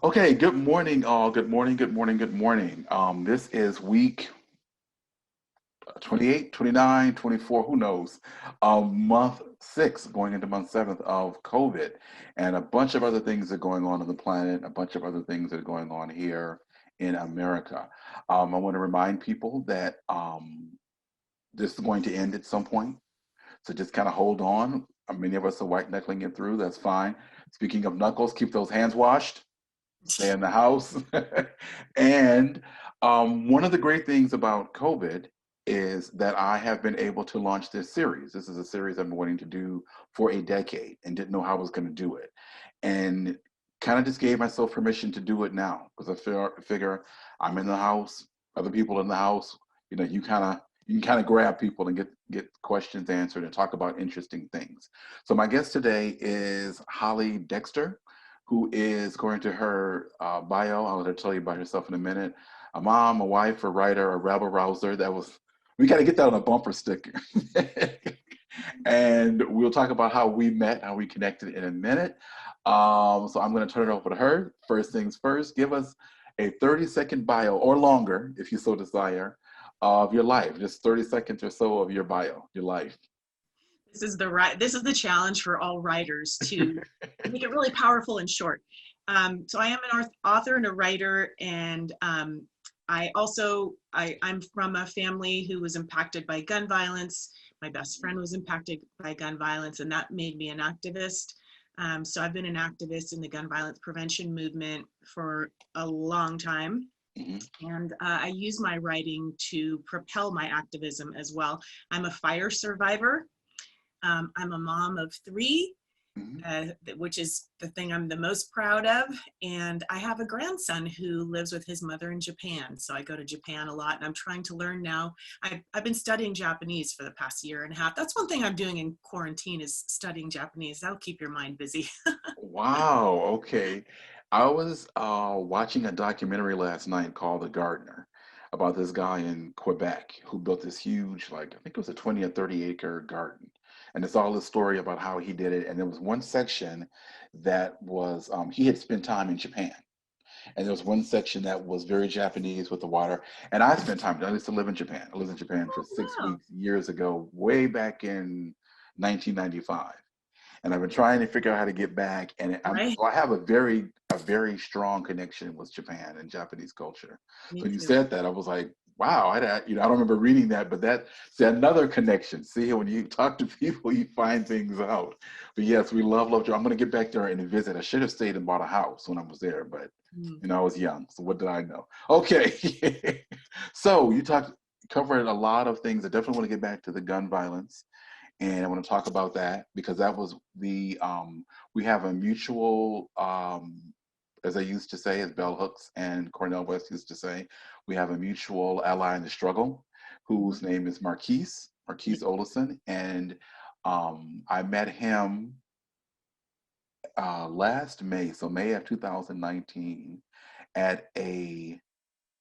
Okay, good morning, all. Good morning, good morning, good morning. This is week 28, 29, 24. Who knows? Month six, going into month seventh of COVID. And a bunch of other things are going on the planet, a bunch of other things that are going on here in America. I want to remind people that this is going to end at some point. So just kind of hold on. Many of us are white knuckling it through. That's fine. Speaking of knuckles, keep those hands washed. Stay in the house. And one of the great things about COVID is that I have been able to launch this series. This is a series I've been wanting to do for a decade and didn't know how I was going to do it. And kind of just gave myself permission to do it now because figure I'm in the house, other people in the house, you can kind of grab people and get questions answered and talk about interesting things. So my guest today is Holly Dexter, who is going to her bio. I'll let her tell you about herself in a minute. A mom, a wife, a writer, a rabble rouser. We got to get that on a bumper sticker. And we'll talk about how we met, how we connected in a minute. So I'm going to turn it over to her. First things first, give us a 30-second bio or longer, if you so desire, of your life. Just 30 seconds or so of your bio, your life. This is the challenge for all writers to make it really powerful and short. So I am an author and a writer, and I'm from a family who was impacted by gun violence. My best friend was impacted by gun violence, and that made me an activist. So I've been an activist in the gun violence prevention movement for a long time. And I use my writing to propel my activism as well. I'm a fire survivor. I'm a mom of three, which is the thing I'm the most proud of. And I have a grandson who lives with his mother in Japan. So I go to Japan a lot, and I'm trying to learn now. I've been studying Japanese for the past year and a half. That's one thing I'm doing in quarantine, is studying Japanese. That'll keep your mind busy. Wow, okay. I was watching a documentary last night called The Gardener about this guy in Quebec who built this huge, like, I think it was a 20 or 30 acre garden. And it's all the story about how he did it. And there was one section that was, he had spent time in Japan. And there was one section that was very Japanese with the water. And I spent time, I used to live in Japan. I lived in Japan for six Oh, weeks years ago, way back in 1995, and I've been trying to figure out how to get back. And right. so I have a very strong connection with Japan and Japanese culture. So Me when you too. said that, I was like, wow, I don't remember reading that, but that's another connection. See, when you talk to people, you find things out. But yes, we love Japan. I'm going to get back there and visit. I should have stayed and bought a house when I was there, but Mm. I was young. So what did I know? Okay. So covered a lot of things. I definitely want to get back to the gun violence, and I want to talk about that because that was we have a mutual, as I used to say, as Bell Hooks and Cornell West used to say, we have a mutual ally in the struggle, whose name is Marquise Olison, and I met him last May, so May of 2019, at at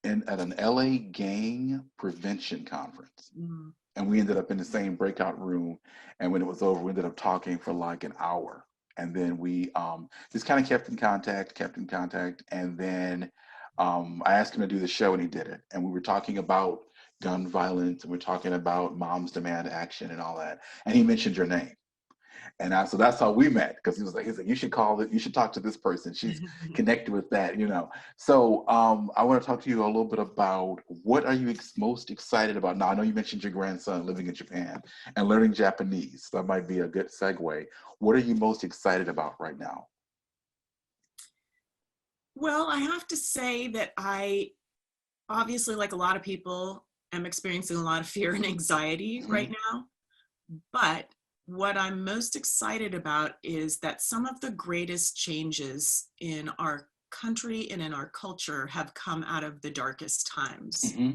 an LA gang prevention conference. Mm. And we ended up in the same breakout room. And when it was over, we ended up talking for like an hour. And then we just kind of kept in contact. And then I asked him to do the show, and he did it. And we were talking about gun violence, and we're talking about moms demand action and all that. And he mentioned your name. So that's how we met, because he's like, you should call it, you should talk to this person. She's connected with that. So I want to talk to you a little bit about what are you most excited about now. I know you mentioned your grandson living in Japan and learning Japanese. That might be a good segue. What are you most excited about right now? Well, I have to say that I obviously, like a lot of people, am experiencing a lot of fear and anxiety Hmm. right now. But what I'm most excited about is that some of the greatest changes in our country and in our culture have come out of the darkest times. Hmm.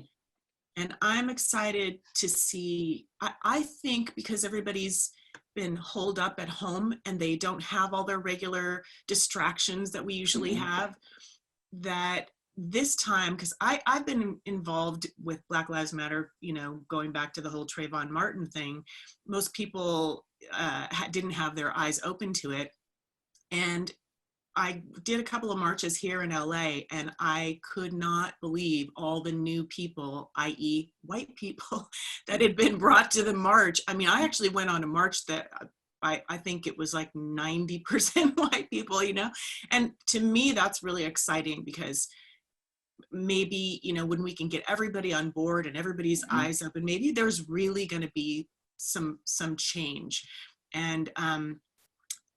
And I'm excited to see, I think because everybody's been holed up at home and they don't have all their regular distractions that we usually Hmm. have, that this time, because I've been involved with Black Lives Matter, going back to the whole Trayvon Martin thing. Most people didn't have their eyes open to it. And I did a couple of marches here in LA, and I could not believe all the new people, i.e. white people, that had been brought to the march. I mean, I actually went on a march that I think it was like 90% white people, you know? And to me, that's really exciting because maybe, you know, when we can get everybody on board and everybody's Mhm. eyes up, and maybe there's really going to be some change. And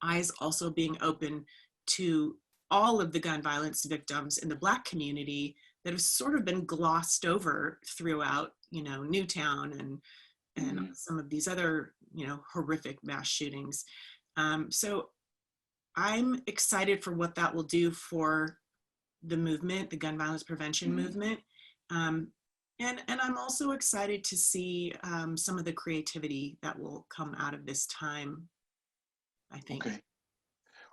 eyes also being open to all of the gun violence victims in the Black community that have sort of been glossed over throughout, you know, Newtown and Mhm. some of these other, you know, horrific mass shootings. So I'm excited for what that will do for the movement, the gun violence prevention Mhm. movement. Um, and I'm also excited to see some of the creativity that will come out of this time, I think. Okay.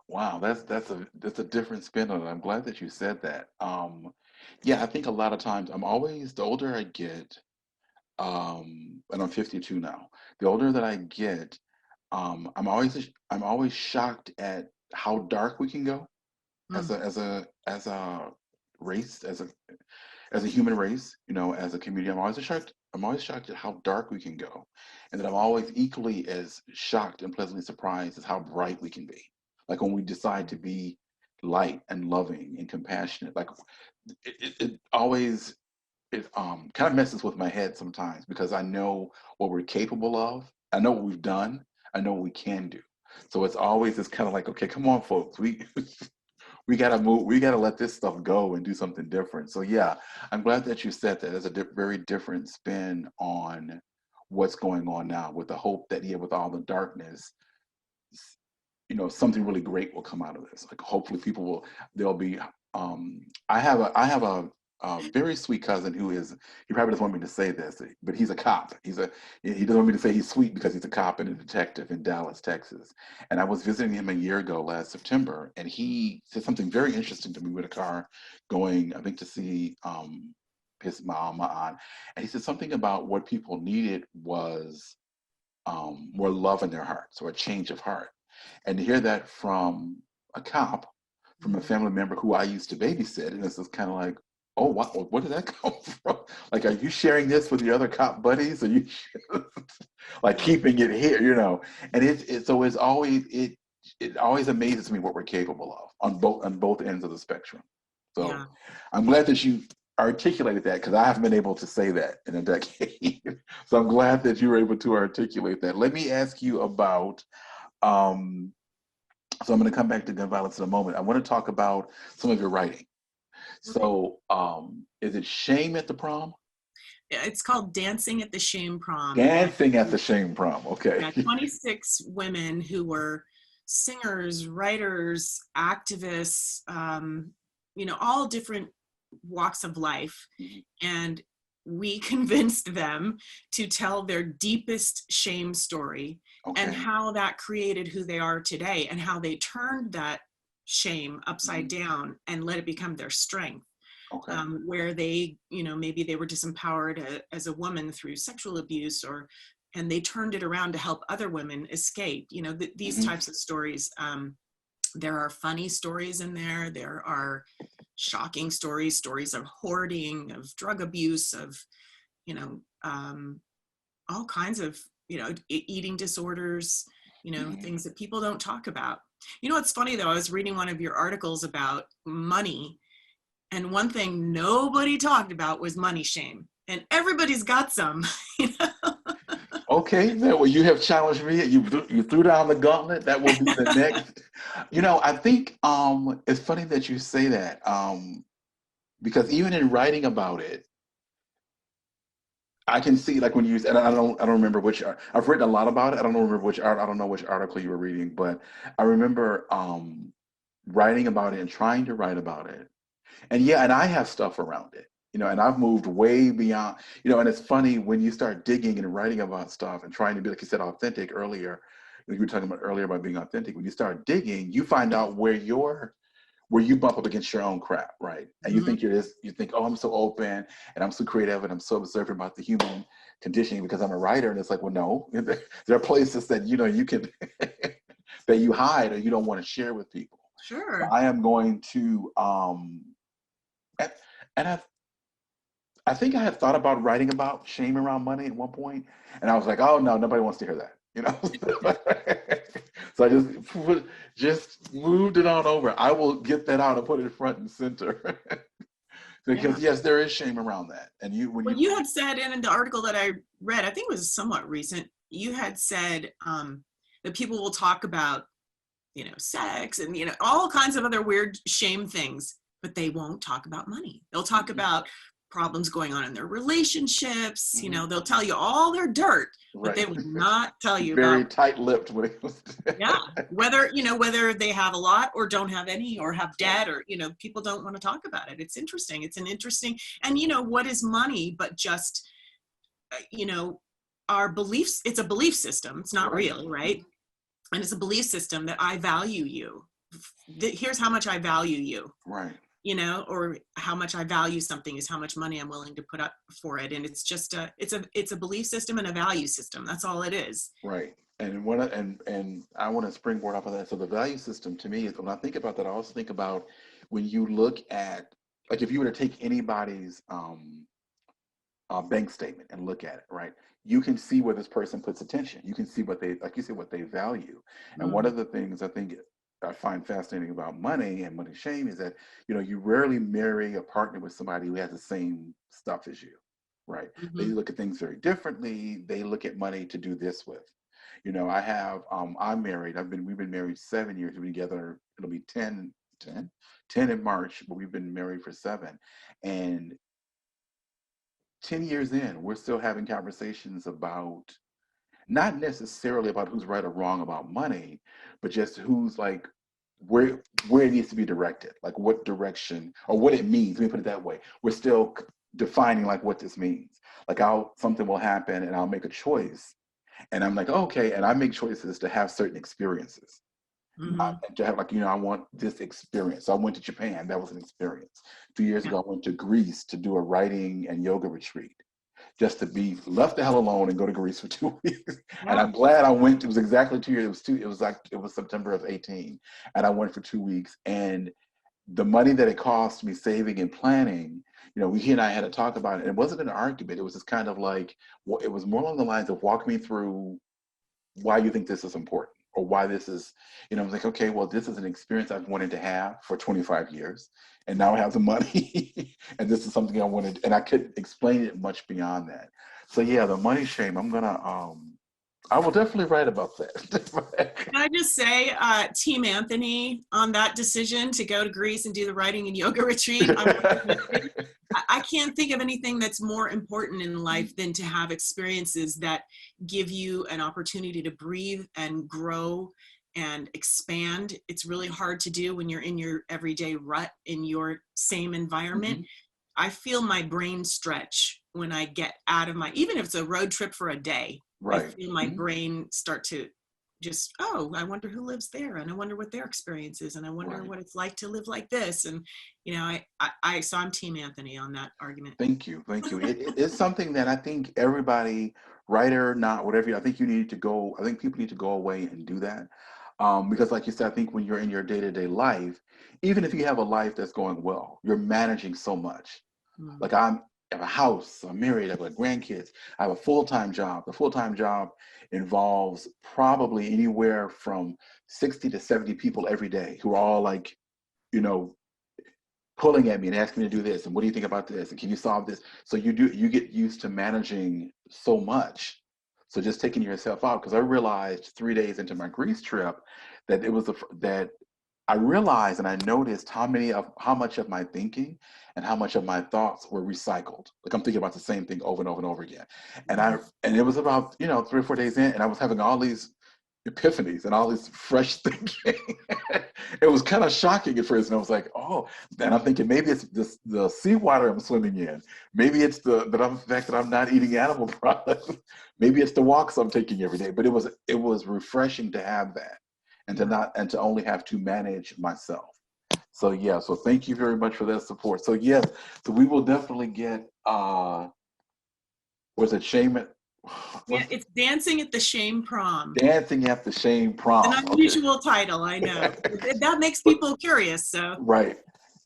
Wow, that's a different spin on it. I'm glad that you said that. Yeah, I think a lot of times I'm always the older I get, and I'm 52 now. The older that I get, I'm always shocked at how dark we can go as Mm, a race, as a human race, as a community. I'm always shocked at how dark we can go, and then I'm always equally as shocked and pleasantly surprised as how bright we can be. Like when we decide to be light and loving and compassionate, like it always it kind of messes with my head sometimes because I know what we're capable of. I know what we've done. I know what we can do. So it's always this kind of like, okay, come on, folks, we we gotta move. We gotta let this stuff go and do something different. So yeah, I'm glad that you said that. It's a very different spin on what's going on now, with the hope that, yeah, with all the darkness, something really great will come out of this. Like hopefully people will. There'll be. I have a very sweet cousin who is. He probably doesn't want me to say this, but he's a cop. He doesn't want me to say he's sweet because he's a cop and a detective in Dallas, Texas. And I was visiting him a year ago, last September, and he said something very interesting to me with a car going, I think, to see his mom, my aunt, and he said something about what people needed was more love in their hearts or a change of heart. And to hear that from a cop, from a mm, family member who I used to babysit, and it's just kind of like, oh wow, where did that come from? Like, are you sharing this with your other cop buddies? Are you like yeah, keeping it here? And it always amazes me what we're capable of on both ends of the spectrum. So yeah. I'm glad that you articulated that because I haven't been able to say that in a decade. So I'm glad that you were able to articulate that. Let me ask you about um, so I'm going to come back to gun violence in a moment. I want to talk about some of your writing. Okay. So, is it Shame at the Prom? It's called Dancing at the Shame Prom. And Dancing at the Shame Prom. Okay. yeah, 26 women who were singers, writers, activists, you know, all different walks of life. Mhm. And we convinced them to tell their deepest shame story and Okay. how that created who they are today and how they turned that shame upside Mhm. down and let it become their strength. Okay. Where they, you know, maybe they were disempowered as a woman through sexual abuse, or and they turned it around to help other women escape. You know, these Mhm. types of stories. There are funny stories in there. There are shocking stories, stories of hoarding, of drug abuse, of, you know, all kinds of, you know, eating disorders, you know, Mhm. things that people don't talk about. You know, it's funny though, I was reading one of your articles about money, and one thing nobody talked about was money shame. And everybody's got some. You know? Okay, now, well, you have challenged me. You threw down the gauntlet. That will be the next. I think it's funny that you say that because even in writing about it, I can see, like, when you, and I don't remember which I've written a lot about it. I don't remember which art. I don't know which article you were reading, but I remember writing about it and trying to write about it. And yeah, and I have stuff around it, and I've moved way beyond, and it's funny when you start digging and writing about stuff and trying to be, like you said, authentic earlier. Like you were talking about earlier about being authentic. When you start digging, you find out where you bump up against your own crap, right? And you Mhm. think you think, oh, I'm so open and I'm so creative and I'm so observant about the human conditioning because I'm a writer. And it's like, well, no, there are places that, you can, that you hide or you don't want to share with people. Sure. I am going to, and, and I think I had thought about writing about shame around money at one point, and I was like, oh no, nobody wants to hear that, you know. So I just moved it on over. I will get that out and put it front and center. Yeah. Because yes, there is shame around that, and Well, you had said in the article that I read, I think it was somewhat recent, you had said that people will talk about, sex and, all kinds of other weird shame things, but they won't talk about money. They'll talk about problems going on in their relationships. Mhm. They'll tell you all their dirt, but they Right. will not tell you about, Very tight-lipped when it comes yeah, to whether they have a lot or don't have any or have right. debt or, people don't want to talk about it. It's interesting. It's an interesting, and what is money but just, you know, our beliefs, it's a belief system. It's not Right. real, right? And it's a belief system that I value you. Here's how much I value you, Right. or how much I value something is how much money I'm willing to put up for it. And it's just it's a belief system and a value system. That's all it is. Right. And I want to springboard off of that. So the value system to me is when I think about that, I also think about when you look at, like, if you were to take anybody's bank statement and look at it, right? You can see where this person puts attention. You can see what they, like you said, what they value. And one Mm, of the things I think I find fascinating about money and money shame is that, you rarely marry a partner with somebody who has the same stuff as you, right? They mhm. look at things very differently. They look at money to do this with. I'm married. We've been married 7 years. We've been together, it'll be 10 in March, but we've been married for 7. And 10 years in, we're still having conversations about not necessarily about who's right or wrong about money, but just who's like where it needs to be directed, like what direction or what it means. Let me put it that way. We're still defining like what this means. Like something will happen and I'll make a choice and I'm like, okay, and I make choices to have certain experiences. Not Mhm. to have like, I want this experience. So I went to Japan. That was an experience. 2 years Yeah. ago, I went to Greece to do a writing and yoga retreat just to be left the hell alone and go to Greece for 2 weeks. And Yeah. I'm glad I went. It was exactly 2 years. It was September of 18. And I went for 2 weeks. And the money that it cost me saving and planning, he and I had to talk about it. It wasn't an argument. It was just kind of like, well, it was more along the lines of walk me through why you think this is important or why this is, I was like, okay, well, this is an experience I've wanted to have for 25 years. And now I have the money. And this is something I wanted, and I couldn't explain it much beyond that. So yeah, the money shame, I will definitely write about that. Can I just say, Team Anthony on that decision to go to Greece and do the writing and yoga retreat? I can't think of anything that's more important in life than to have experiences that give you an opportunity to breathe and grow and expand. It's really hard to do when you're in your everyday rut in your same environment. Mhm. I feel my brain stretch when I get out of even if it's a road trip for a day, I Right. feel my Mhm. brain start to just, oh, I wonder who lives there, and I wonder what their experience is, and I wonder Right. what it's like to live like this. And so I'm Team Anthony on that argument. Thank you. Thank you. It is something that I think everybody, writer, not whatever, I think you need to go, I think people need to go away and do that. Because like you said, I think when you're in your day-to-day life, even if you have a life that's going well, you're managing so much. Mm. Like I have a house, I'm married, I've got grandkids, I have a full-time job. The full-time job involves probably anywhere from 60 to 70 people every day who are all like, you know, pulling at me and asking me to do this and what do you think about this and can you solve this, so you get used to managing so much, so just taking yourself out, because I realized 3 days into my Greece trip that that I realized and I noticed how much of my thinking and how much of my thoughts were recycled. Like I'm thinking about the same thing over and over and over again. And it was about, 3 or 4 days in, and I was having all these epiphanies and all this fresh thinking. It was kind of shocking at first. And I was like, oh, and I'm thinking maybe it's the seawater I'm swimming in. Maybe it's the fact that I'm not eating animal products. Maybe it's the walks I'm taking every day. But it was refreshing to have that and Yeah. to only have to manage myself. So yeah, so thank you very much for that support. So yes, so we will definitely get was it shame Yeah, it's Dancing at the Shame Prom. Dancing at the Shame An Prom. Okay. unusual title, I know. That makes people curious, so. Right.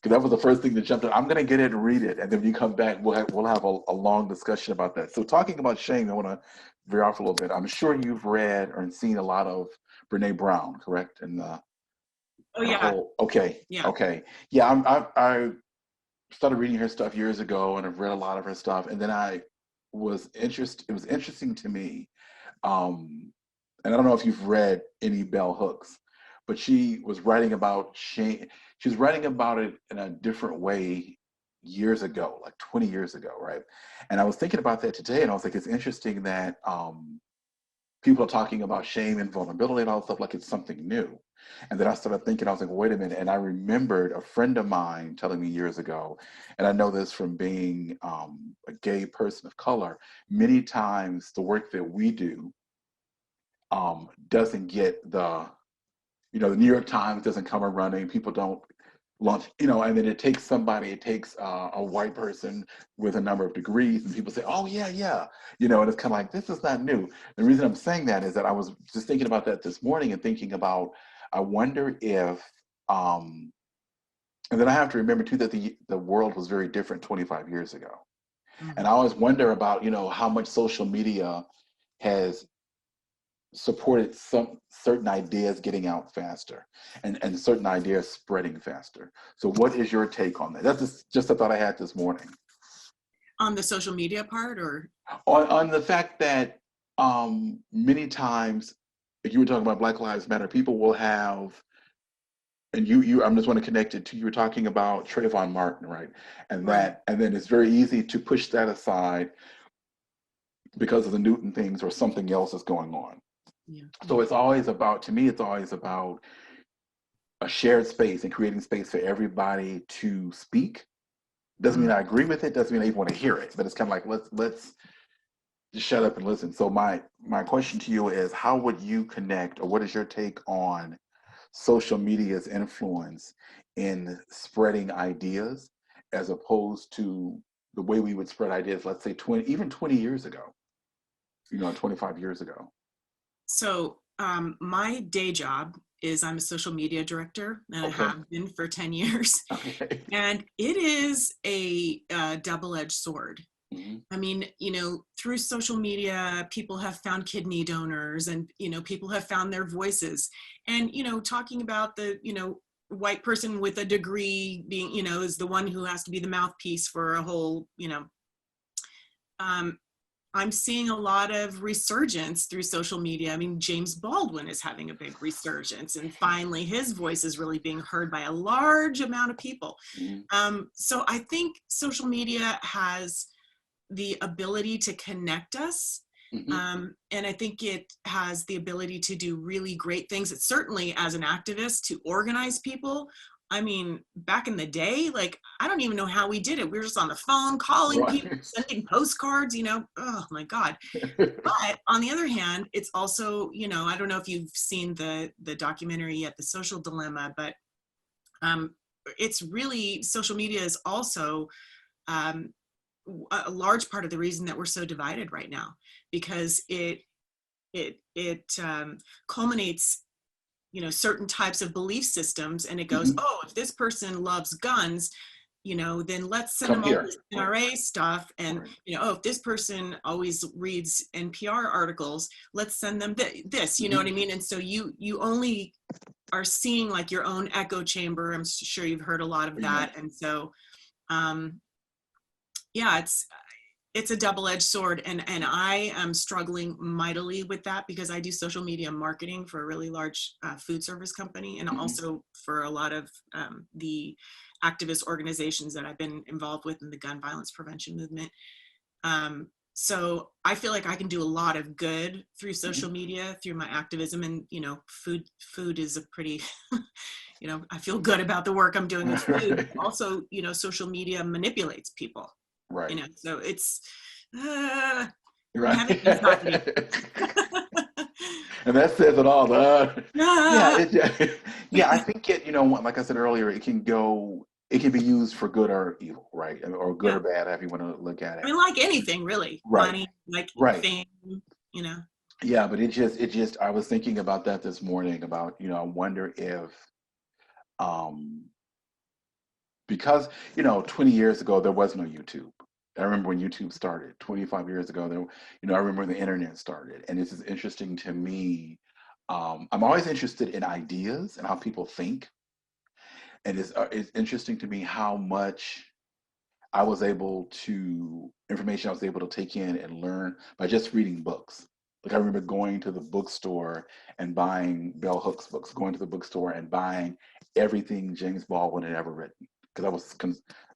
Because that was the first thing that jumped in. I'm going to get it and read it. And then when you come back, we'll have a long discussion about that. So talking about shame, I want to veer off a little bit. I'm sure you've read or seen a lot of Brene Brown, correct? And Oh her yeah, whole, okay, yeah. okay. Yeah, I started reading her stuff years ago and I've read a lot of her stuff. And then it was interesting to me. And I don't know if you've read any bell hooks, but she was writing about shame. She was writing about it in a different way years ago, like 20 years ago, right? And I was thinking about that today, and I was like, it's interesting that people are talking about shame and vulnerability and all that stuff like it's something new. And then I started thinking, I was like, wait a minute. And I remembered a friend of mine telling me years ago, and I know this from being a gay person of color, many times the work that we do doesn't get the New York Times doesn't come a running. People don't launch, and then it takes a white person with a number of degrees, and people say, oh, yeah, yeah, and it's kind of like, this is not new. The reason I'm saying that is that I was just thinking about that this morning and thinking about, I wonder if, and then I have to remember too that the world was very different 25 years ago. And I Mhm. always wonder about, how much social media has supported some certain ideas getting out faster and certain ideas spreading faster. So what is your take on that? That's just a thought I had this morning. On the social media part, or? On the fact that many times, if you were talking about Black Lives Matter, people will have, and I'm just want to connect it to, you were talking about Trayvon Martin, right? Right. And then it's very easy to push that aside because of the Newton things or something else is going on. Yeah. So Yeah. it's always about, to me, it's always about a shared space and creating space for everybody to speak. Doesn't mean Mm. I agree with it, doesn't mean I even want to hear it, but it's kind of like, let's just shut up and listen. So my question to you is, how would you connect, or what is your take on social media's influence in spreading ideas as opposed to the way we would spread ideas, let's say 20 years ago, 25 years ago? So my day job is I'm a social media director, and I Okay. have been for 10 years. Okay. And it is a, double-edged sword. Hmm. I mean, through social media, people have found kidney donors, and, people have found their voices. And, talking about the, white person with a degree being, is the one who has to be the mouthpiece for a whole, um, I'm seeing a lot of resurgence through social media. I mean, James Baldwin is having a big resurgence, and finally his voice is really being heard by a large amount of people. Hmm. So I think social media has the ability to connect us. Hmm. And I think it has the ability to do really great things. It's certainly, as an activist, to organize people. I mean, back in the day, like, I don't even know how we did it. We were just on the phone calling people, Right. sending postcards, oh my God. But on the other hand, it's also, I don't know if you've seen the documentary yet, The Social Dilemma, but um, it's really, social media is also um, a large part of the reason that we're so divided right now, because it culminates, certain types of belief systems, and it goes, Hmm. oh, if this person loves guns, then let's send Come them all here. this Right. NRA stuff. And, Right. oh, if this person always reads NPR articles, let's send them this, you know what Hmm. I mean? And so you only are seeing like your own echo chamber. I'm sure you've heard a lot of Yeah. that. And so, um, yeah, it's a double-edged sword, and I am struggling mightily with that because I do social media marketing for a really large food service company, and Hmm. also for a lot of the activist organizations that I've been involved with in the gun violence prevention movement. So I feel like I can do a lot of good through social Hmm. media, through my activism, and food is a pretty I feel good about the work I'm doing with food. Also, social media manipulates people, Right. so it's uh, I'm Right. having anxiety. And that says it all. Yeah, Ah, yeah, yeah. I think like I said earlier, it can go. it can be used for good or evil, right? Or good or Yeah. bad, however you want to look at I it. mean, like anything really, Right, money, like right. fame, you know. Yeah, but it just I was thinking about that this morning about, I wonder if um because, 20 years ago there was no YouTube. I remember when YouTube started 25 years ago. I remember when the internet started, and this is interesting to me. I'm always interested in ideas and how people think, and it's interesting to me how much information I was able to take in and learn by just reading books. Like I remember going to the bookstore and buying Bell Hooks books, going to the bookstore and buying everything James Baldwin had ever written. Because I was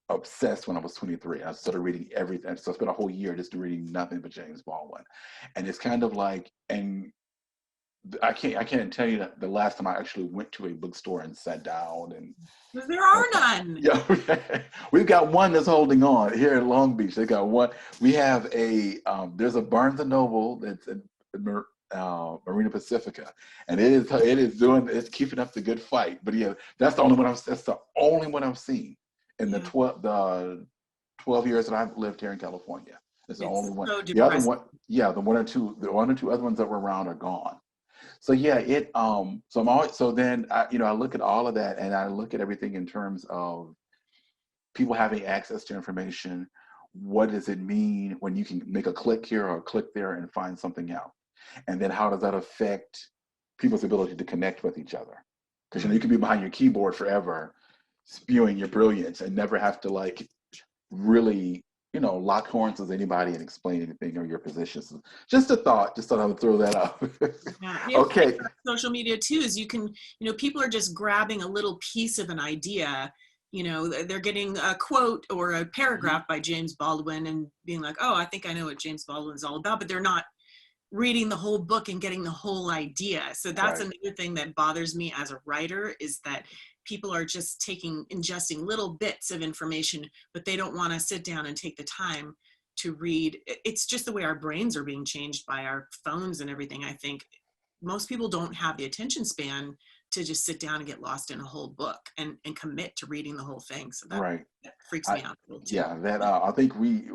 obsessed when I was 23. I started reading everything. So I spent a whole year just reading nothing but James Baldwin. And it's kind of like, and I can't tell you the last time I actually went to a bookstore and sat down and There are okay. none. Yeah, we've got one that's holding on here in Long Beach. They got one. We have there's a Barnes and Noble that's in Marina Pacifica, and it's keeping up the good fight. But yeah, that's the only one I've seen in Yeah, 12 years that I've lived here in California. It's the only it's one. so The other depressing. one, yeah, the one or two other ones that were around are gone. So yeah, so I'm always so then I look at all of that and I look at everything in terms of people having access to information. What does it mean when you can make a click here or a click there and find something out? And then how does that affect people's ability to connect with each other? Because you Mm. can be behind your keyboard forever spewing your brilliance and never have to like really, lock horns with anybody and explain anything or your positions. Just a thought, just thought I would throw that out. Yeah, the other thing Okay. about social media too is people are just grabbing a little piece of an idea. They're getting a quote or a Mhm. paragraph by James Baldwin and being like, oh, I think I know what James Baldwin's all about, but they're not reading the whole book and getting the whole idea. So that's Right. another thing that bothers me as a writer is that people are just ingesting little bits of information, but they don't want to sit down and take the time to read. It's just the way our brains are being changed by our phones and everything. I think most people don't have the attention span to just sit down and get lost in a whole book and commit to reading the whole thing. So Right. that freaks I me out a little too. yeah, that I think we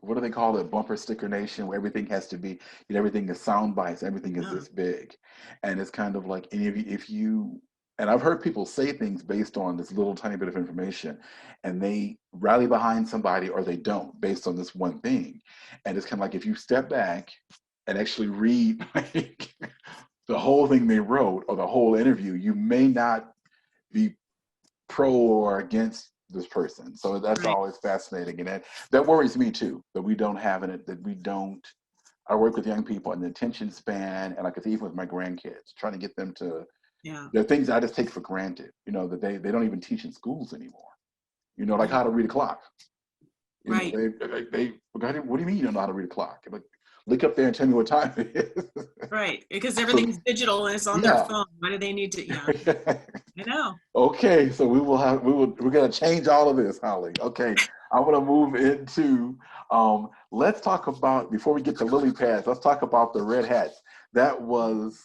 what do they call it? Bumper sticker nation, where everything has to be, everything is sound bites, everything is Yeah. this big. And it's kind of like any of you, if you and I've heard people say things based on this little tiny bit of information and they rally behind somebody or they don't based on this one thing. And it's kind of like if you step back and actually read like the whole thing they wrote or the whole interview, you may not be pro or against this person. So that's Right. always fascinating, and that worries me too. That we don't have it. That we don't. I work with young people and the attention span, and like even with my grandkids, trying to get them to. Yeah. There are things I just take for granted. That they don't even teach in schools anymore. Like Yeah. how to read a clock. Right. What do you mean you don't know how to read a clock? I'm like, look up there and tell me what time it is. Right. Because So everything's digital and it's on their yeah. phone. Why do they need to? Yeah. I know. Okay, so we're gonna change all of this, Holly. Okay, I'm gonna move into let's talk about before we get to lily pads, let's talk about the red hats. That was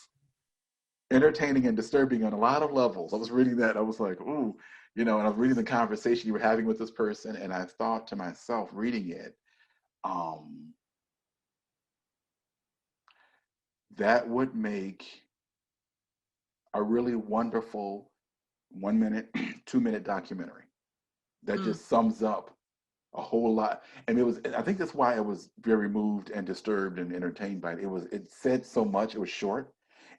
entertaining and disturbing on a lot of levels. I was reading that, I was like, ooh, and I was reading the conversation you were having with this person, and I thought to myself, reading it, um, that would make a really wonderful 1 minute, 2 minute documentary that Mm. just sums up a whole lot. And I think that's why I was very moved and disturbed and entertained by it. It said so much, it was short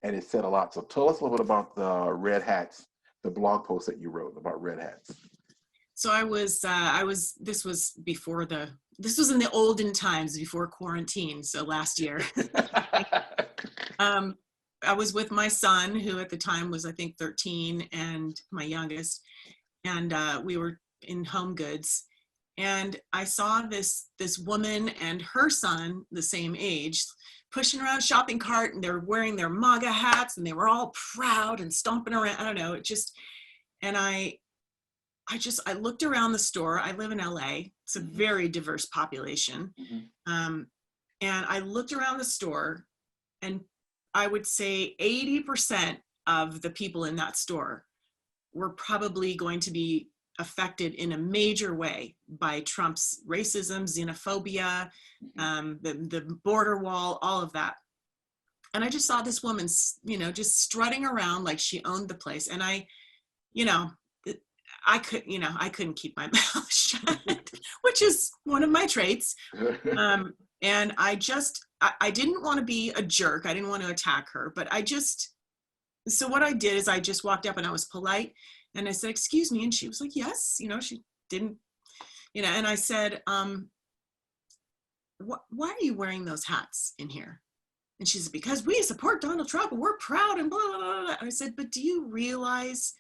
and it said a lot. So tell us a little bit about the red hats, the blog post that you wrote about red hats. So this was in the olden times before quarantine. So last year, um, I was with my son, who at the time was, I think, 13, and my youngest, and we were in Home Goods. And I saw this woman and her son, the same age, pushing around a shopping cart, and they're wearing their MAGA hats, and they were all proud and stomping around. I don't know. And I looked around the store. I live in LA. It's a Mm-hmm, very diverse population. mm-hmm, Um, and I looked around the store, and I would say 80% of the people in that store were probably going to be affected in a major way by Trump's racism, xenophobia, the border wall, all of that. And I just saw this woman, just strutting around like she owned the place. And you know, I couldn't keep my mouth shut, which is one of my traits. And I didn't want to be a jerk. I didn't want to attack her, but so what I did is I just walked up and I was polite and I said, "Excuse me." And she was like, "Yes." She didn't, and I said, why are you wearing those hats in here? And she said, "Because we support Donald Trump and we're proud and blah, blah, blah, blah." And I said, "But do you realize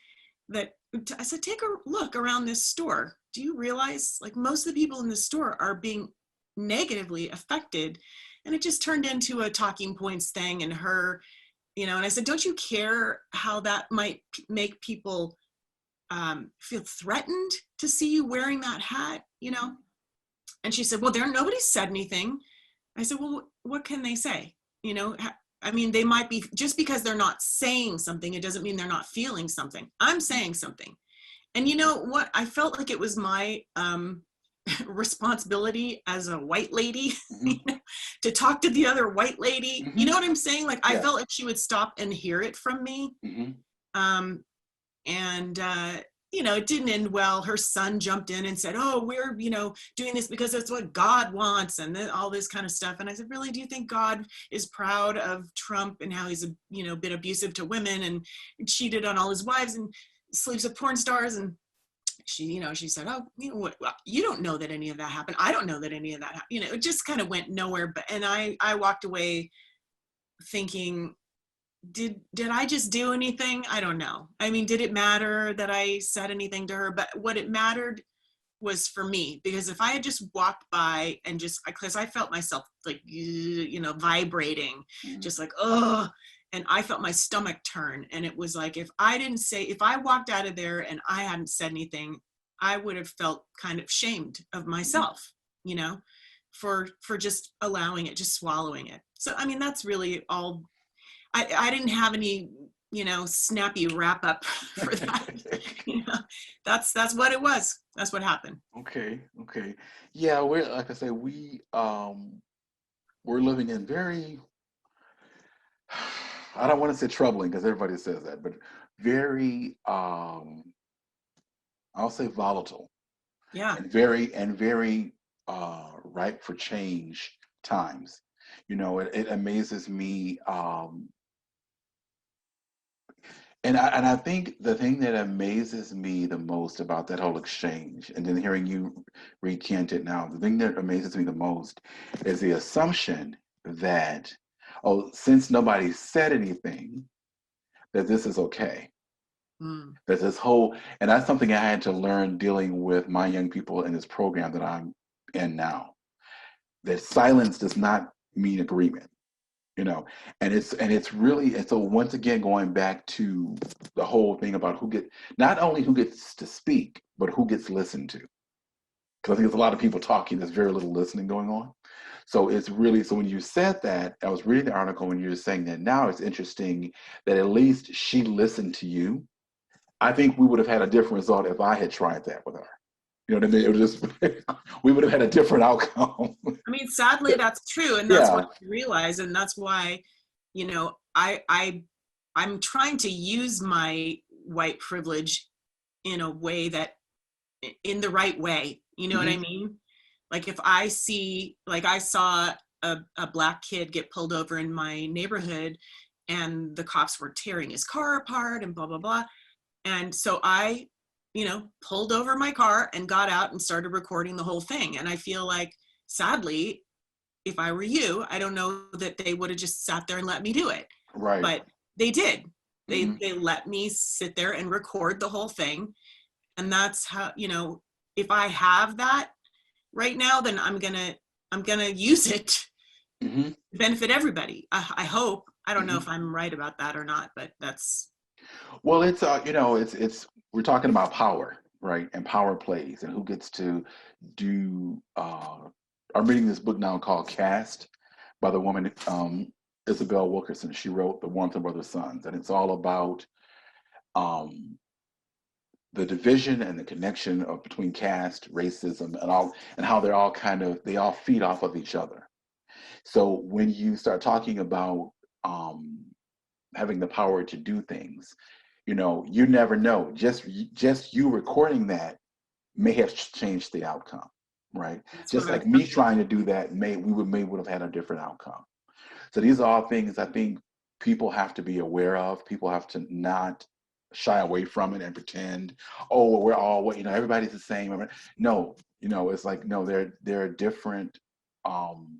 that," I said, "take a look around this store. Do you realize like most of the people in the store are being negatively affected?" And it just turned into a talking points thing, and her, and I said, "Don't you care how that might make people feel threatened to see you wearing that hat?" And she said, "Well, nobody said anything." I said, "Well, what can they say? I mean, they might be, just because they're not saying something, it doesn't mean they're not feeling something. I'm saying something." And you know what? I felt like it was my responsibility as a white lady to talk to the other white lady. You know what I'm saying? Like, I felt like she would stop and hear it from me. And it didn't end well. Her son jumped in and said, "Oh, we're, doing this because that's what God wants," and then all this kind of stuff. And I said, "Really, do you think God is proud of Trump and how he's, been abusive to women and cheated on all his wives and sleeps with porn stars?" And she said, "Oh, what, well, you don't know that any of that happened. I don't know that any of that happened." It just kind of went nowhere. And I walked away thinking, did I just do anything? I don't know. I mean, did it matter that I said anything to her? But what it mattered was for me, because if I had just walked by and because I felt myself like, vibrating, just like, oh, and I felt my stomach turn. And it was like, if I walked out of there and I hadn't said anything, I would have felt kind of shamed of myself, for just allowing it, just swallowing it. So, I mean, that's really all. I didn't have any, snappy wrap up for that. That's what it was. That's what happened. Okay. Yeah, we're, like I say, we're living in very, I don't want to say troubling because everybody says that, but very, I'll say volatile. Yeah. And very ripe for change times. It amazes me. And I think the thing that amazes me the most about that whole exchange, and then hearing you recant it now, the thing that amazes me the most is the assumption that, oh, since nobody said anything, that this is okay. That this whole, and that's something I had to learn dealing with my young people in this program that I'm in now. That silence does not mean agreement. And it's really, and so once again, going back to the whole thing about not only who gets to speak, but who gets listened to. Because I think there's a lot of people talking, there's very little listening going on. So when you said that, I was reading the article when you were saying that, now it's interesting that at least she listened to you. I think we would have had a different result if I had tried that with her. You know what I mean? It was just, we would have had a different outcome. I mean, sadly, that's true. And that's Yeah. what I realize. And that's why, I'm trying to use my white privilege in a way in the right way. You know what I mean? Like, if I see, like, I saw a Black kid get pulled over in my neighborhood and the cops were tearing his car apart and blah, blah, blah. And so I, pulled over my car and got out and started recording the whole thing. And I feel like, sadly, if I were you, I don't know that they would have just sat there and let me do it. Right. But they did. They let me sit there and record the whole thing. And that's how, if I have that right now, then I'm gonna use it to benefit everybody. I hope. I don't know if I'm right about that or not, but that's. Well, it's it's we're talking about power, right? And power plays, and who gets to do. I'm reading this book now called Cast by the woman Isabel Wilkerson. She wrote The Warmth of Other Suns, and it's all about the division and the connection of between caste, racism, and all, and how they're all kind of, they all feed off of each other. So when you start talking about um, having the power to do things, you know, you never know. Just you recording that may have changed the outcome, right? That's what Just I was like me trying to do that, may would have had a different outcome. So these are all things I think people have to be aware of. People have to not shy away from it and pretend, oh, well, we're all, you know, everybody's the same. No, you know, it's like, no, there are different, um,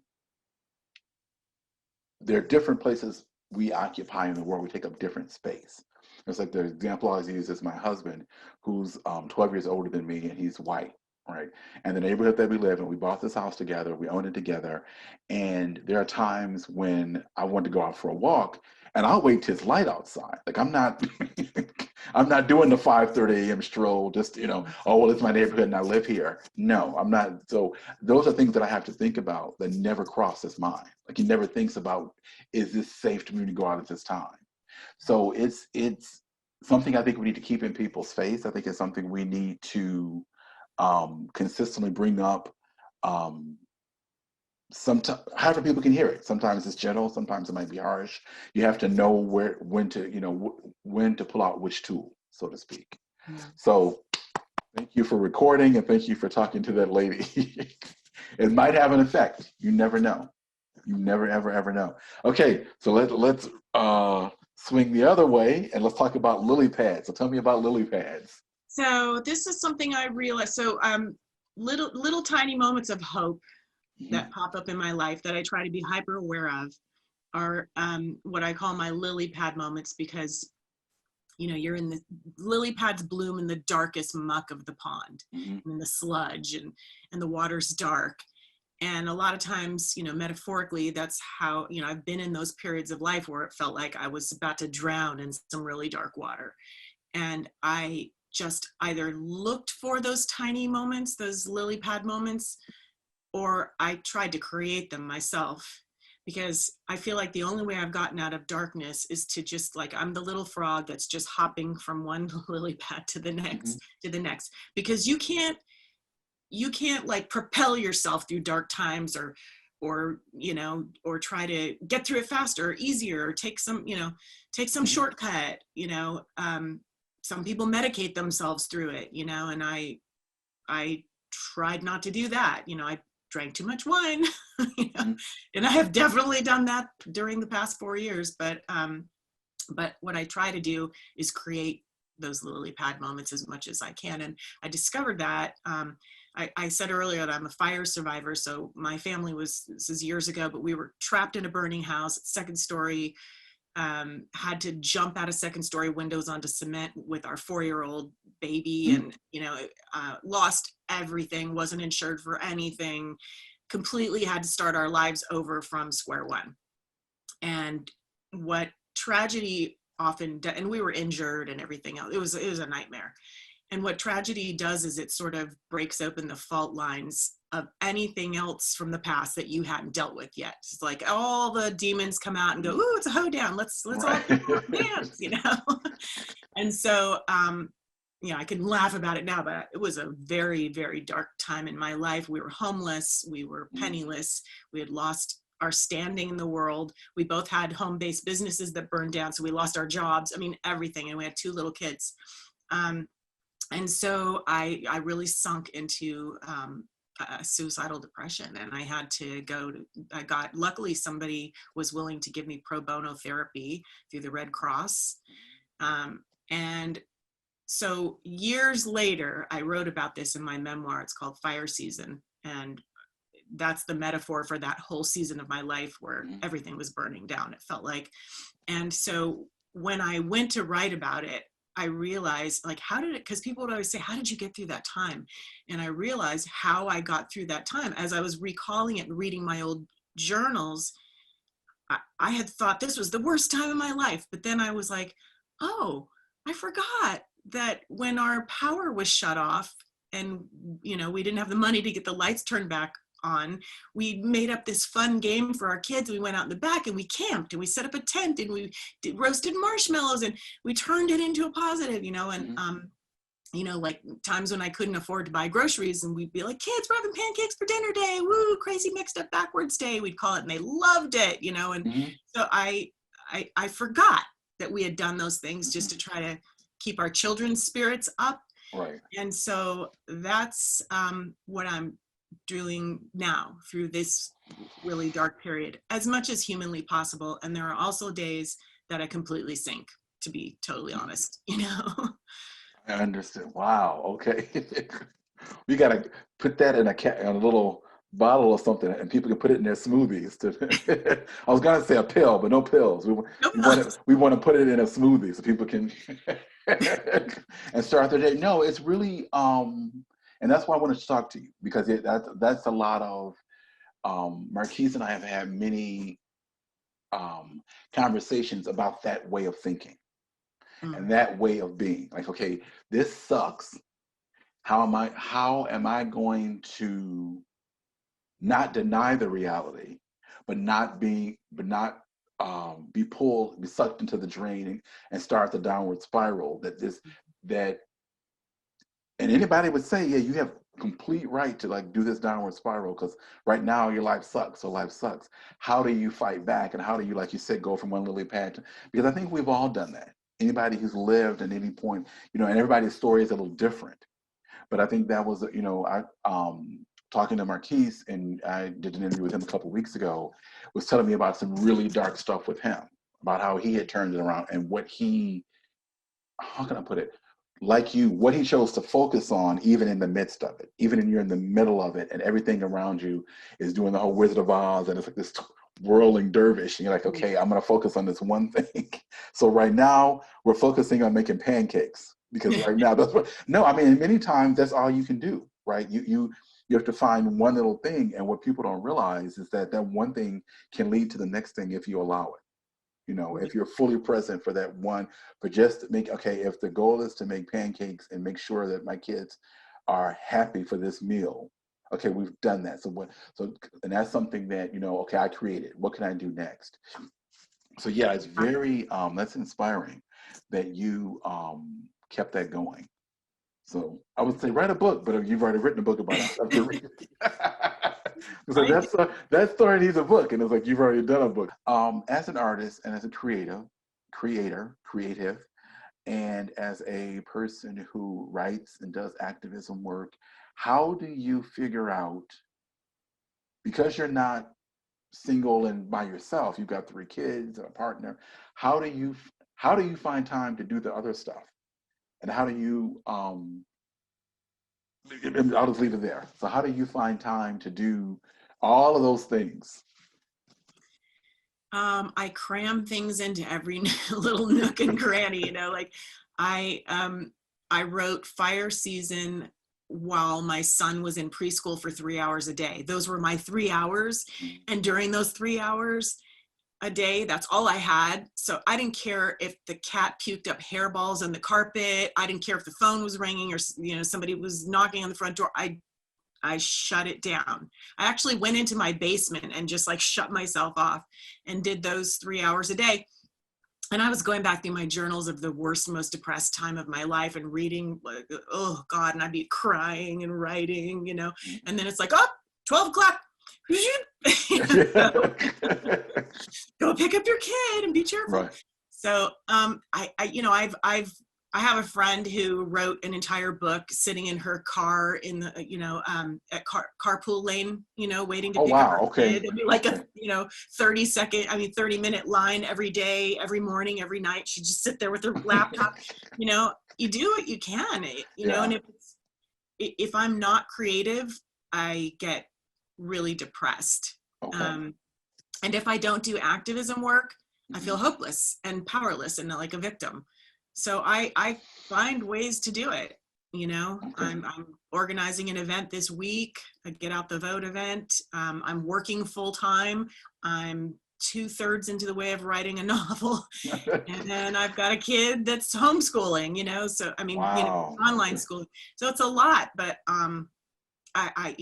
there are different places we occupy in the world. We take up different space. It's like the example I always use is my husband, who's 12 years older than me, and he's white, right? And the neighborhood that we live in, we bought this house together, we own it together. And there are times when I want to go out for a walk, and I'll wait till it's light outside. Like I'm not, I'm not doing the 5:30 a.m. stroll. Just, you know, oh well, it's my neighborhood and I live here. No, I'm not. So those are things that I have to think about that never cross his mind. Like he never thinks about, is this safe for me to go out at this time? So it's something I think we need to keep in people's face. I think it's something we need to consistently bring up. Um, Sometimes, however people can hear it. Sometimes it's gentle. Sometimes it might be harsh. You have to know when to, you know, when to pull out which tool, so to speak. Yeah. So thank you for recording, and thank you for talking to that lady. It might have an effect. You never know. You never, ever, ever know. Okay, so let's swing the other way, and let's talk about lily pads. So tell me about lily pads. So this is something I realized. So little tiny moments of hope Mhm. that pop up in my life that I try to be hyper aware of are what I call my lily pad moments, because you know, you're in the lily pads bloom in the darkest muck of the pond, Mhm. and in the sludge, and the water's dark. And a lot of times, you know, metaphorically, that's how, you know, I've been in those periods of life where it felt like I was about to drown in some really dark water. And I just either looked for those tiny moments, those lily pad moments, or I tried to create them myself, because I feel like the only way I've gotten out of darkness is to just, like, I'm the little frog that's just hopping from one lily pad Mhm. to the next, because you can't like propel yourself through dark times, or you know, or try to get through it faster or easier, or take some, you know, take some Mhm. shortcut, you know. Some people medicate themselves through it, you know, and I tried not to do that. You know, I drank too much wine, you know, Mhm. and I have definitely done that during the past 4 years. But what I try to do is create those lily pad moments as much as I can. And I discovered that I said earlier that I'm a fire survivor. So my family was, this is years ago, but we were trapped in a burning house, second story, had to jump out of second story windows onto cement with our 4-year-old baby, Mhm. and you know, lost everything, wasn't insured for anything, completely had to start our lives over from square one. And what tragedy and we were injured and everything else, it was a nightmare. And what tragedy does is it sort of breaks open the fault lines of anything else from the past that you hadn't dealt with yet. It's like all the demons come out and go, Mhm. "Ooh, it's a hoedown. Let's all Right. dance," you know. And so, you know, I can laugh about it now, but it was a very, very dark time in my life. We were homeless, we were Mhm. penniless, we had lost our standing in the world. We both had home-based businesses that burned down, so we lost our jobs. I mean, everything, and we had 2 little kids. Um, and so I really sunk into suicidal depression, and I had to I got, luckily somebody was willing to give me pro bono therapy through the Red Cross. And so years later, I wrote about this in my memoir. It's called Fire Season. And that's the metaphor for that whole season of my life where Mhm. everything was burning down, it felt like. And so when I went to write about it, I realized, like, how did it, because people would always say, how did you get through that time? And I realized how I got through that time. As I was recalling it and reading my old journals, I had thought this was the worst time of my life. But then I was like, oh, I forgot that when our power was shut off, and you know, we didn't have the money to get the lights turned back on, we made up this fun game for our kids. We went out in the back and we camped and we set up a tent and we roasted marshmallows and we turned it into a positive, you know. And Mhm. you know, like times when I couldn't afford to buy groceries and we'd be like, kids, we're having pancakes for dinner day. Woo, crazy mixed up backwards day. We'd call it, and they loved it, you know? And Hmm. so I forgot that we had done those things just Hmm. to try to keep our children's spirits up. Right. And so that's what I'm doing now through this really dark period, as much as humanly possible. And there are also days that I completely sink, to be totally honest, you know? I understand. Wow. Okay. We gotta put that in a little bottle or something, and people can put it in their smoothies. I was gonna say a pill, but no pills. No We want to put it in a smoothie so people can and start their day. No, it's really and that's why I wanted to talk to you because that's a lot of Marquise and I have had many um, conversations about that way of thinking and Mm. that way of being. Like, okay, this sucks. How am I going to not deny the reality, but not be pulled, be sucked into the drain and start the downward spiral that and anybody would say, yeah, you have complete right to like do this downward spiral because right now your life sucks, so life sucks. How do you fight back and how do you, like you said, go from one lily pad to, because I think we've all done that. Anybody who's lived at any point, and everybody's story is a little different. But I think that was, I talking to Marquise, and I did an interview with him a couple of weeks ago, was telling me about some really dark stuff with him, about how he had turned it around and how can I put it? Like you, what he chose to focus on, even in the midst of it, even when you're in the middle of it, and everything around you is doing the whole Wizard of Oz, and it's like this whirling dervish, and you're like, okay, I'm going to focus on this one thing. So right now, we're focusing on making pancakes because right now, that's what. No, I mean, many times that's all you can do, right? You have to find one little thing, and what people don't realize is that that one thing can lead to the next thing if you allow it. If you're fully present for that one, for just to make, okay, if the goal is to make pancakes and make sure that my kids are happy for this meal, okay, we've done that. And that's something that, okay, I created. What can I do next? So yeah, it's very, that's inspiring that you kept that going. So I would say write a book, but you've already written a book about it. I have to read it. So I that story needs a book, and it's like you've already done a book. As an artist and as a creative, and as a person who writes and does activism work, how do you figure out, because you're not single and by yourself, you've got 3 kids and a partner, how do you find time to do the other stuff? And how do you I'll just leave it there. So how do you find time to do all of those things? I cram things into every little nook and cranny, like I wrote Fire Season while my son was in preschool for 3 hours a day. Those were my 3 hours. And during those 3 hours a day, that's all I had. So I didn't care if the cat puked up hairballs on the carpet. I didn't care if the phone was ringing or, somebody was knocking on the front door. I shut it down. I actually went into my basement and just like shut myself off and did those 3 hours a day. And I was going back through my journals of the worst, most depressed time of my life and reading, like, oh God, and I'd be crying and writing, and then it's like, oh, 12 o'clock. So, go pick up your kid and be cheerful. Right. So I have a friend who wrote an entire book sitting in her car in the, at carpool lane, waiting to Oh pick up wow. her Okay. kid. It'd be like Okay. a 30-minute line every day, every morning, every night. She'd just sit there with her laptop, you do what you can, Yeah. and if I'm not creative, I get really depressed. Okay. And if I don't do activism work, I feel Mhm. hopeless and powerless and like a victim. So I find ways to do it. Okay. I'm organizing an event this week, a Get Out the Vote event. I'm working full time. I'm 2/3 into the way of writing a novel, and I've got a kid that's homeschooling. So I mean, Wow. online Okay. schooling. So it's a lot, but I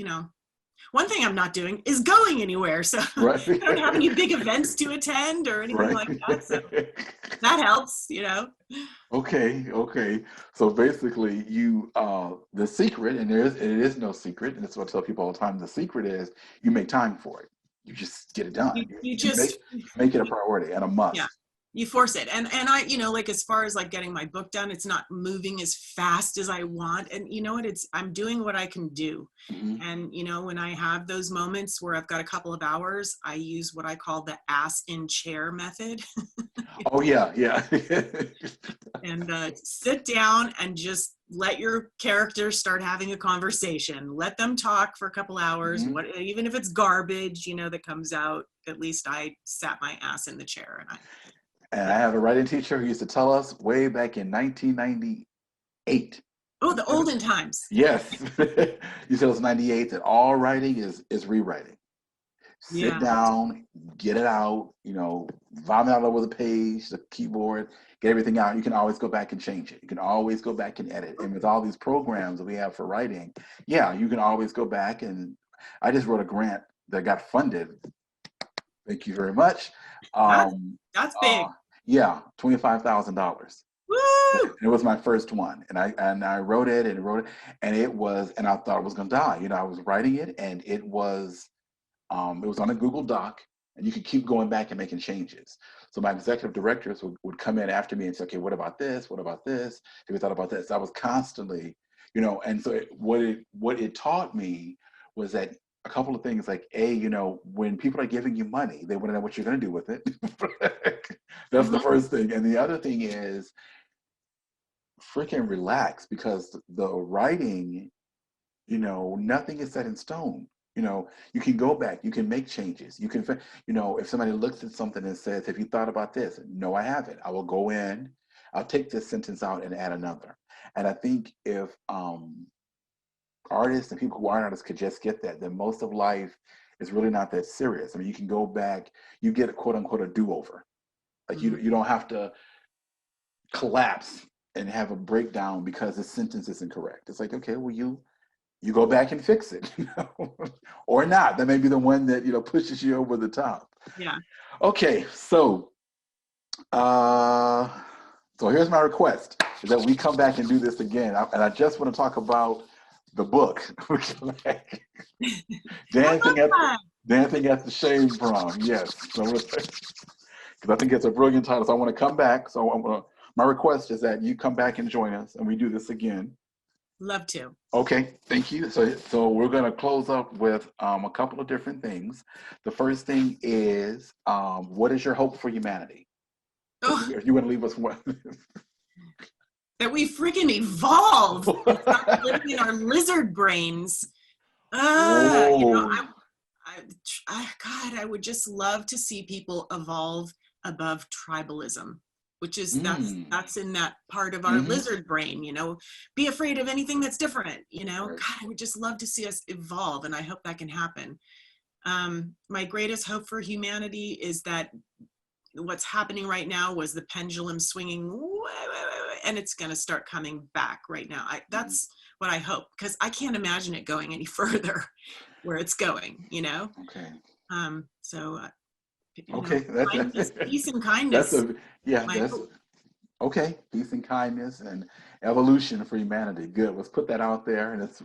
One thing I'm not doing is going anywhere. So Right. I don't have any big events to attend or anything Right. like that. So that helps, you know. Okay, okay. So basically, you the secret, and it is no secret, and that's what I tell people all the time. The secret is you make time for it. You just get it done. You You just make it a priority and a yeah, must. you force it. And I, you know, like as far as like getting my book done, it's not moving as fast as I want. And you know what, it's I'm doing what I can do. Hmm. And you know, when I have those moments where I've got a couple of hours, I use what I call the ass in chair method. Oh yeah, yeah. And sit down and just let your characters start having a conversation. Let them talk for a couple hours. Hmm. What, even if it's garbage, you know, that comes out, at least I sat my ass in the chair and I And did. I have a writing teacher who used to tell us way back in 1998. Oh, the olden times. Yes, you said it was 98 that all writing is rewriting. Sit Yeah. down, get it out, vomit all over the page, the keyboard, get everything out. You can always go back and change it. You can always go back and edit. And with all these programs that we have for writing, yeah, you can always go back. And I just wrote a grant that got funded. Thank you very much. That's Um, that's uh, big. yeah, $25,000. Woo! It was my first one, and I wrote it, and I thought I was gonna die. I was writing it, and it was on a Google Doc, and you could keep going back and making changes. So my executive directors would come in after me and say, okay, what about this? What about this? Have you thought about this? I was constantly, and so what it taught me was that a couple of things like when people are giving you money, they want to know what you're going to do with it. That's the Mhm. first thing. And the other thing is freaking relax because the writing, nothing is set in stone. You can go back, you can make changes. You can, if somebody looks at something and says, have you thought about this? No, I haven't. I will go in, I'll take this sentence out and add another. And I think if artists and people who aren't artists could just get that, then most of life is really not that serious. I mean, you can go back, you get a quote unquote a do-over. Like Mhm. you don't have to collapse and have a breakdown because the sentence is incorrect. It's like, okay, well, you go back and fix it, or not. That may be the one that pushes you over the top. Yeah. Okay, uh, so here's my request: is that we come back and do this again. And I just want to talk about the book, I love dancing at that. dancing at the shame prom. Yes, so because I think it's a brilliant title. So I want to come back. My request is that you come back and join us, and we do this again. Love to. Okay, thank you. So we're going to close up with a couple of different things. The first thing is, what is your hope for humanity? Oh, If you want to leave us one. that we freaking evolve and stop living in our lizard brains. You know, Whoa. God, I would just love to see people evolve above tribalism, which is Mm. that's in that part of our Mm-hmm. lizard brain, you know, be afraid of anything that's different, you know. Right. God, I would just love to see us evolve, and I hope that can happen. My greatest hope for humanity is that what's happening right now was the pendulum swinging and it's going to start coming back right now. Mm-hmm. That's what I hope, because I can't imagine it going any further where it's going, you know. Okay. So you know, Okay. kindness, peace and That's kindness, a yeah. my That's hope. okay. Peace and kindness and evolution for humanity. Good. Let's put that out there, and it's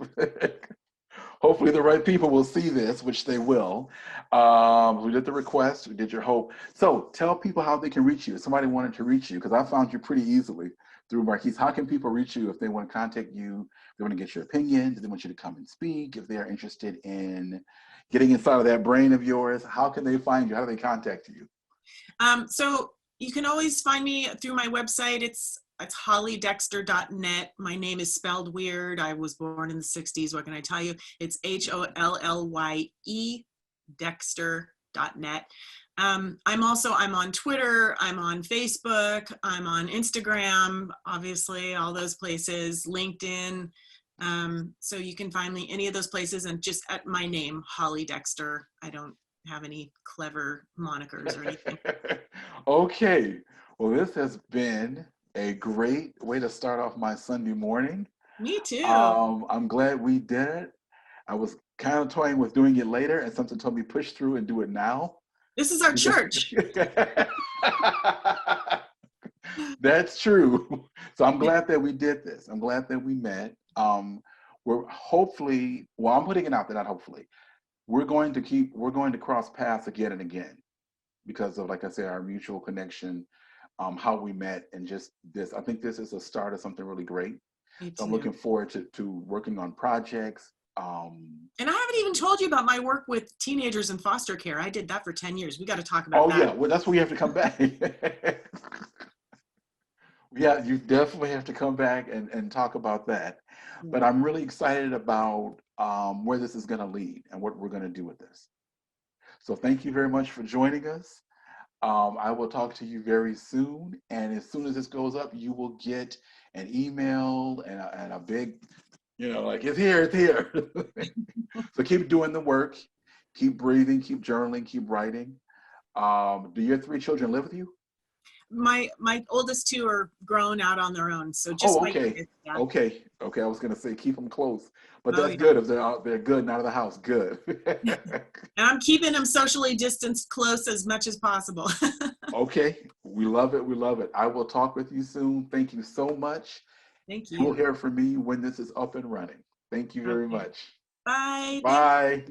hopefully the right people will see this, which they will. We did the request, we did your hope. So tell people how they can reach you. If somebody wanted to reach you, because I found you pretty easily through Marquise. How can people reach you if they want to contact you, if they want to get your opinion, if they want you to come and speak, if they're interested in getting inside of that brain of yours? How can they find you? How do they contact you? So you can always find me through my website. It's hollydexter.net. My name is spelled weird. I was born in the 60s. What can I tell you? It's HOLLYE Dexter.net. I'm on Twitter, I'm on Facebook, I'm on Instagram, obviously, all those places, LinkedIn. So you can find me any of those places and just at my name, Holly Dexter. I don't have any clever monikers or anything. Okay. Well, this has been a great way to start off my Sunday morning. Me too. I'm glad we did it. I was kind of toying with doing it later, and something told me push through and do it now. This is our Because church. that's true. So I'm glad that we did this. I'm glad that we met. We're hopefully, well, I'm putting it out there, not hopefully. We're going to cross paths again and again because of, like I said, our mutual connection, how we met, and just this. I think this is a start of something really great. Me So I'm too. looking forward to working on projects. And I haven't even told you about my work with teenagers in foster care. I did that for 10 years. We got to talk about Oh that. yeah, well that's where you have to come back. Yeah, you definitely have to come back and talk about that. But Yeah. I'm really excited about where this is going to lead and what we're going to do with this. So thank you very much for joining us. I will talk to you very soon. And as soon as this goes up, you will get an email and a big, like it's here, it's here. So keep doing the work, keep breathing, keep journaling, keep writing. Do your three children live with you? My oldest two are grown out on their own. So just Oh, my okay. kids. Yeah. Okay. I was gonna say keep them close, but Oh that's yeah. good if they're out there good and out of the house. Good. And I'm keeping them socially distanced close as much as possible. Okay. We love it. We love it. I will talk with you soon. Thank you so much. Thank You will you. hear from me when this is up and running. Thank you very Okay. much. Bye. Thank Bye.